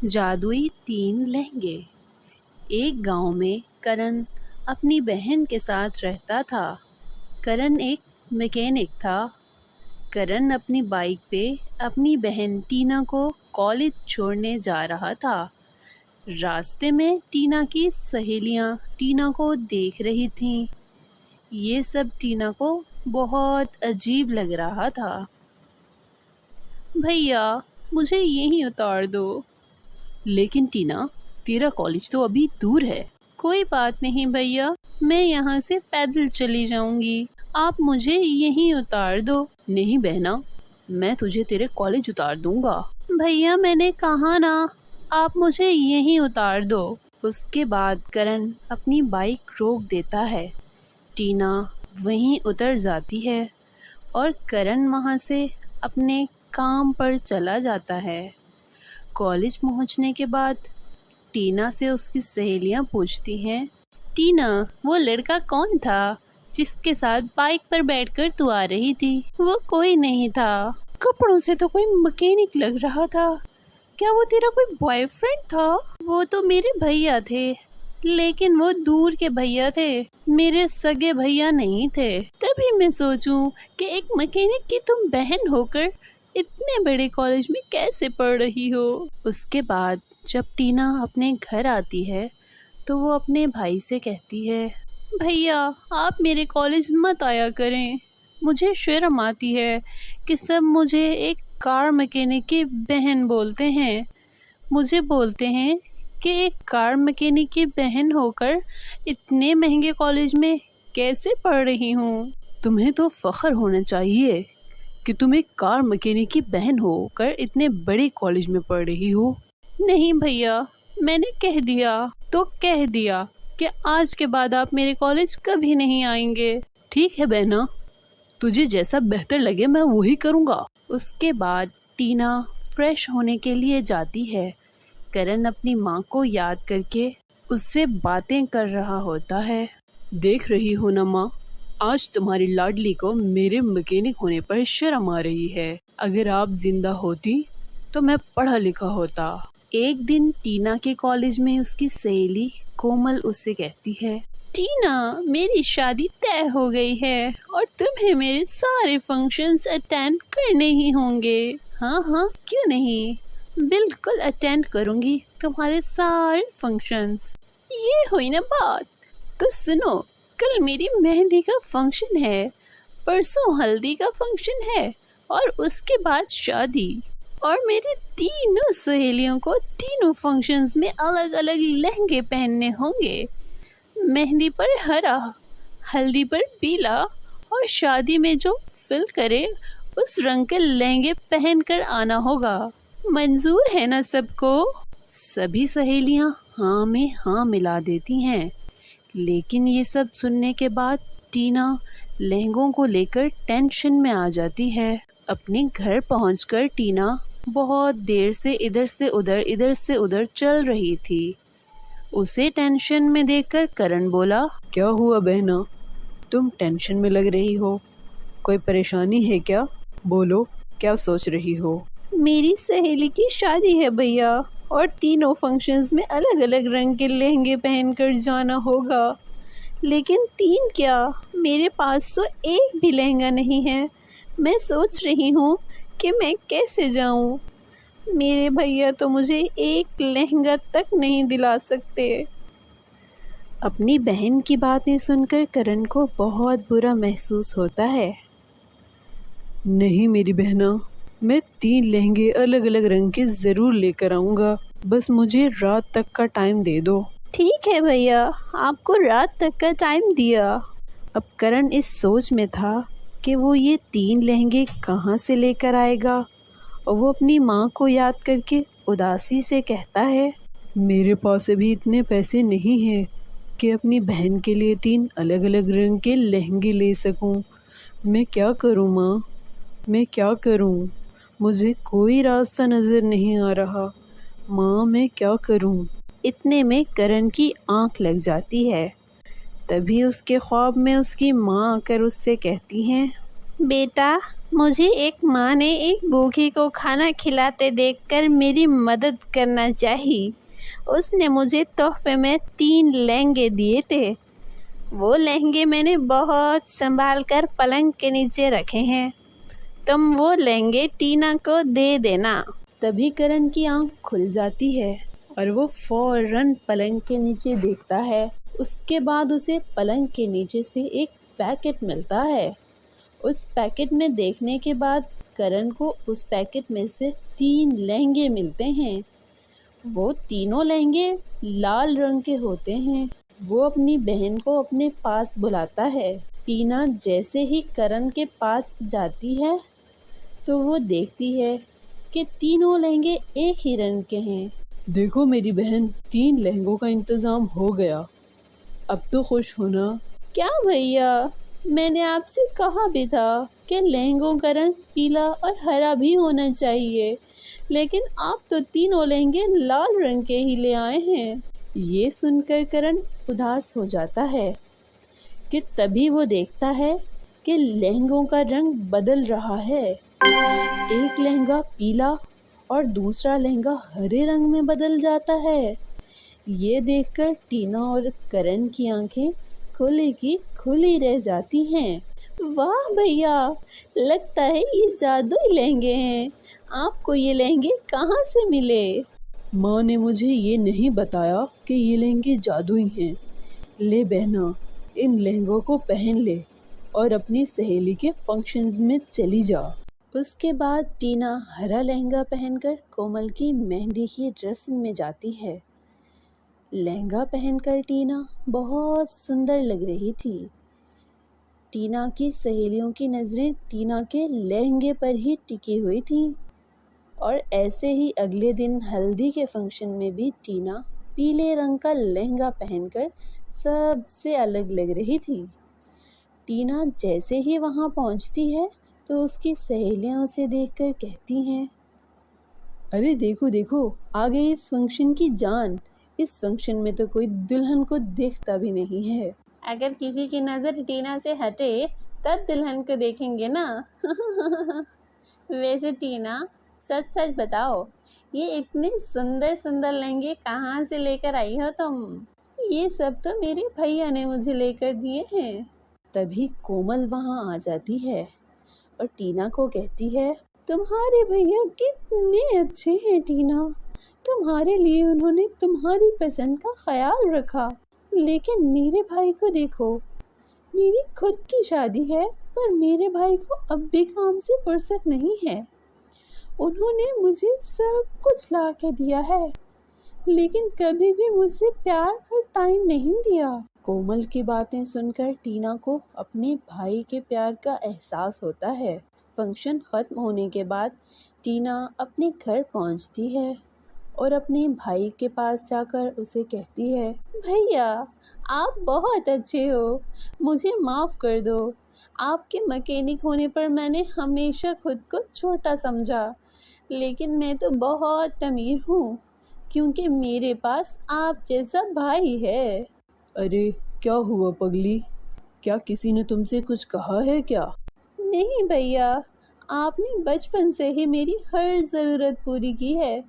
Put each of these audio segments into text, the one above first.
जादुई 3 लहंगे। एक गांव में करण अपनी बहन के साथ रहता था। करण एक मैकेनिक था। करण अपनी बाइक पे अपनी बहन टीना को कॉलेज छोड़ने जा रहा था। रास्ते में टीना की सहेलियां टीना को देख रही थीं। ये सब टीना को बहुत अजीब लग रहा था। भैया, मुझे यहीं उतार दो। लेकिन टीना, तेरा कॉलेज तो अभी दूर है। कोई बात नहीं भैया, मैं यहाँ से पैदल चली जाऊंगी। आप मुझे यहीं उतार दो। नहीं बहना, मैं तुझे तेरे कॉलेज उतार दूंगा। भैया, मैंने कहा ना, आप मुझे यहीं उतार दो। उसके बाद करण अपनी बाइक रोक देता है। टीना वहीं उतर जाती है और करण वहाँ से अपने काम पर चला जाता है। कॉलेज पहुंचने के बाद टीना से उसकी सहेलियां पूछती हैं, टीना, वो लड़का कौन था जिसके साथ बाइक पर बैठकर तू आ रही थी? वो कोई नहीं था। कपड़ों से तो कोई मैकेनिक लग रहा था। क्या वो तेरा कोई बॉयफ्रेंड था? वो तो मेरे भैया थे, लेकिन वो दूर के भैया थे, मेरे सगे भैया नहीं थे। तभी मैं सोचूं कि एक मैकेनिक की तुम बहन होकर इतने बड़े कॉलेज में कैसे पढ़ रही हो। उसके बाद जब टीना अपने घर आती है तो वो अपने भाई से कहती है, भैया, आप मेरे कॉलेज मत आया करें। मुझे शर्म आती है कि सब मुझे एक कार मैकेनिक की बहन बोलते हैं। मुझे बोलते हैं कि एक कार मैकेनिक की बहन होकर इतने महंगे कॉलेज में कैसे पढ़ रही हूँ। तुम्हें तो फख्र होना चाहिए कि तुम एक कार मैकेनिक की बहन होकर इतने बड़े कॉलेज में पढ़ रही हो। नहीं भैया, मैंने कह दिया तो कह दिया कि आज के बाद आप मेरे कॉलेज कभी नहीं आएंगे। ठीक है बहना, तुझे जैसा बेहतर लगे मैं वही करूँगा। उसके बाद टीना फ्रेश होने के लिए जाती है। करण अपनी माँ को याद करके उससे बातें कर रहा होता है। देख रही हो ना माँ, आज तुम्हारी लाडली को मेरे मैकेनिक होने पर शर्म आ रही है। अगर आप जिंदा होती तो मैं पढ़ा लिखा होता। एक दिन टीना के कॉलेज में उसकी सहेली कोमल उससे कहती है, टीना, मेरी शादी तय हो गई है और तुम्हें मेरे सारे फंक्शंस अटेंड करने ही होंगे। हाँ हाँ, क्यों नहीं, बिल्कुल अटेंड करूंगी तुम्हारे सारे फंक्शंस। ये हुई ना बात। तो सुनो, कल मेरी मेहंदी का फंक्शन है, परसों हल्दी का फंक्शन है और उसके बाद शादी। और मेरी तीनों सहेलियों को तीनों फंक्शंस में अलग अलग लहंगे पहनने होंगे। मेहंदी पर हरा, हल्दी पर पीला और शादी में जो फिल करे उस रंग के लहंगे पहनकर आना होगा। मंजूर है ना सबको? सभी सहेलियां हाँ में हाँ मिला देती हैं। लेकिन ये सब सुनने के बाद टीना लहंगों को लेकर टेंशन में आ जाती है। अपने घर पहुंचकर टीना बहुत देर से इधर से उधर चल रही थी। उसे टेंशन में देखकर करण बोला, क्या हुआ बहना, तुम टेंशन में लग रही हो? कोई परेशानी है क्या? बोलो, क्या सोच रही हो? मेरी सहेली की शादी है भैया और तीनों फंक्शंस में अलग अलग रंग के लहंगे पहनकर जाना होगा। लेकिन 3 क्या, मेरे पास तो एक भी लहंगा नहीं है। मैं सोच रही हूँ कि मैं कैसे जाऊँ। मेरे भैया तो मुझे एक लहंगा तक नहीं दिला सकते। अपनी बहन की बातें सुनकर करण को बहुत बुरा महसूस होता है। नहीं मेरी बहना, मैं 3 लहंगे अलग अलग रंग के ज़रूर लेकर आऊँगा। बस मुझे रात तक का टाइम दे दो। ठीक है भैया, आपको रात तक का टाइम दिया। अब करण इस सोच में था कि वो ये 3 लहंगे कहाँ से लेकर आएगा और वो अपनी माँ को याद करके उदासी से कहता है, मेरे पास अभी इतने पैसे नहीं हैं कि अपनी बहन के लिए 3 अलग अलग रंग के लहंगे ले सकूं। मैं क्या करूं माँ, मैं क्या करूं? मुझे कोई रास्ता नज़र नहीं आ रहा। माँ, मैं क्या करूं? इतने में करण की आंख लग जाती है। तभी उसके ख्वाब में उसकी माँ आकर उससे कहती हैं, बेटा, मुझे एक माँ ने एक भूखे को खाना खिलाते देखकर मेरी मदद करना चाहिए। उसने मुझे तोहफे में 3 लहंगे दिए थे। वो लहंगे मैंने बहुत संभाल कर पलंग के नीचे रखे हैं। तुम वो लहंगे टीना को दे देना। तभी करण की आंख खुल जाती है और वो फौरन पलंग के नीचे देखता है। उसके बाद उसे पलंग के नीचे से एक पैकेट मिलता है। उस पैकेट में देखने के बाद करण को उस पैकेट में से 3 लहंगे मिलते हैं। वो तीनों लहंगे लाल रंग के होते हैं। वो अपनी बहन को अपने पास बुलाता है। टीना जैसे ही करण के पास जाती है तो वो देखती है कि तीनों लहंगे एक ही रंग के हैं। देखो मेरी बहन, 3 लहंगों का इंतज़ाम हो गया। अब तो खुश होना। क्या भैया, मैंने आपसे कहा भी था कि लहंगों का रंग पीला और हरा भी होना चाहिए, लेकिन आप तो तीनों लहंगे लाल रंग के ही ले आए हैं। ये सुनकर करण उदास हो जाता है कि तभी वो देखता है कि लहंगों का रंग बदल रहा है। एक लहंगा पीला और दूसरा लहंगा हरे रंग में बदल जाता है। ये देखकर टीना और करण की आंखें खुली की खुली रह जाती हैं। वाह भैया, लगता है ये जादुई लहंगे हैं। आपको ये लहंगे कहाँ से मिले? माँ ने मुझे ये नहीं बताया कि ये लहंगे जादुई हैं। ले बहना, इन लहंगों को पहन ले और अपनी सहेली के फंक्शंस में चली जा। उसके बाद टीना हरा लहंगा पहनकर कोमल की मेहंदी की रस्म में जाती है। लहंगा पहनकर टीना बहुत सुंदर लग रही थी। टीना की सहेलियों की नज़रें टीना के लहंगे पर ही टिकी हुई थीं और ऐसे ही अगले दिन हल्दी के फंक्शन में भी टीना पीले रंग का लहंगा पहनकर सबसे अलग लग रही थी। टीना जैसे ही वहां पहुंचती है तो उसकी सहेलियां उसे देखकर कहती हैं, अरे देखो देखो, आ गई इस फंक्शन की जान। इस फंक्शन में तो कोई दुल्हन को देखता भी नहीं है। अगर किसी की नज़र टीना से हटे तब दुल्हन को देखेंगे ना। वैसे टीना, सच सच बताओ, ये इतने सुंदर सुंदर लहंगे कहाँ से लेकर आई हो तुम? ये सब तो मेरे भैया ने मुझे लेकर दिए हैं। तभी कोमल वहाँ आ जाती है और टीना को कहती है, तुम्हारे भैया कितने अच्छे हैं टीना। तुम्हारे लिए उन्होंने तुम्हारी पसंद का ख्याल रखा। लेकिन मेरे भाई को देखो, मेरी खुद की शादी है पर मेरे भाई को अब भी काम से फुर्सत नहीं है। उन्होंने मुझे सब कुछ ला के दिया है, लेकिन कभी भी मुझसे प्यार और टाइम नहीं दिया। कोमल की बातें सुनकर टीना को अपने भाई के प्यार का एहसास होता है। फंक्शन खत्म होने के बाद टीना अपने घर पहुंचती है और अपने भाई के पास जाकर उसे कहती है, भैया आप बहुत अच्छे हो, मुझे माफ़ कर दो। आपके मैकेनिक होने पर मैंने हमेशा खुद को छोटा समझा, लेकिन मैं तो बहुत अमीर हूँ क्योंकि मेरे पास आप जैसा भाई है। अरे क्या हुआ पगली, क्या किसी ने तुमसे कुछ कहा है क्या? नहीं भैया, आपने बचपन से ही मेरी हर ज़रूरत पूरी की है,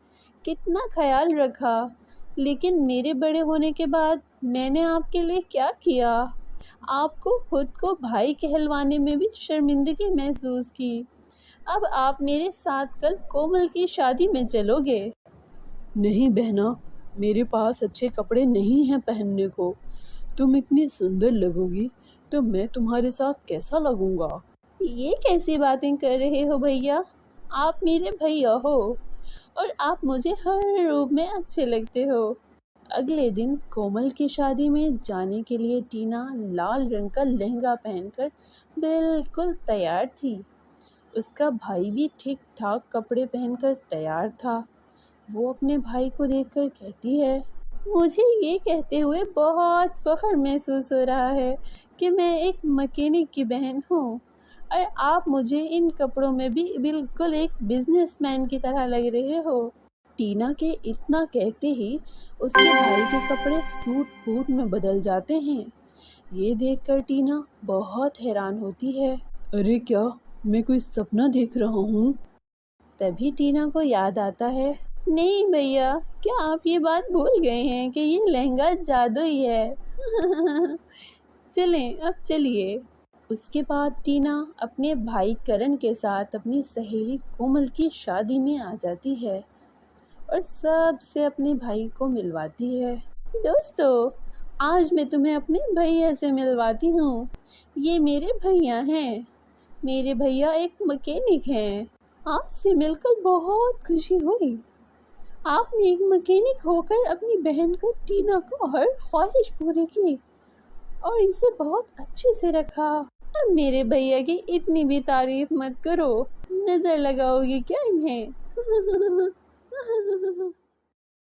कितना ख्याल रखा, लेकिन मेरे बड़े होने के बाद मैंने आपके लिए क्या किया? आपको खुद को भाई कहलवाने में भी शर्मिंदगी महसूस की। अब आप मेरे साथ कल कोमल की शादी में चलोगे? नहीं बहना, मेरे पास अच्छे कपड़े नहीं हैं पहनने को। तुम इतनी सुंदर लगोगी तो मैं तुम्हारे साथ कैसा लगूंगा? ये कैसी बातें कर रहे हो भैया? आप मेरे भैया हो और आप मुझे हर रूप में अच्छे लगते हो। अगले दिन कोमल की शादी में जाने के लिए टीना लाल रंग का लहंगा पहनकर बिल्कुल तैयार थी। उसका भाई भी ठीक ठाक कपड़े पहनकर तैयार था। वो अपने भाई को देखकर कहती है, मुझे ये कहते हुए बहुत फख्र महसूस हो रहा है कि मैं एक मैकेनिक की बहन हूँ और आप मुझे इन कपड़ों में भी बिल्कुल एक बिजनेसमैन की तरह लग रहे हो। टीना के इतना कहते ही उसके भाई के कपड़े सूट बूट में बदल जाते हैं। ये देखकर टीना बहुत हैरान होती है अरे क्या मैं कोई सपना देख रहा हूँ? तभी टीना को याद आता है, नहीं भैया, क्या आप ये बात भूल गए हैं कि ये लहंगा जादुई है। चलें, अब चलिए। उसके बाद टीना अपने भाई करण के साथ अपनी सहेली कोमल की शादी में आ जाती है और सबसे अपने भाई को मिलवाती है। दोस्तों, आज मैं तुम्हें अपने भैया से मिलवाती हूँ। ये मेरे भैया हैं। मेरे भैया एक मैकेनिक हैं। आपसे मिलकर बहुत खुशी हुई। आपने एक मैकेनिक होकर अपनी बहन को टीना को हर ख्वाहिश पूरी की और इसे बहुत अच्छे से रखा। अब मेरे भैया की इतनी भी तारीफ मत करो, नजर लगाओगी क्या इन्हें?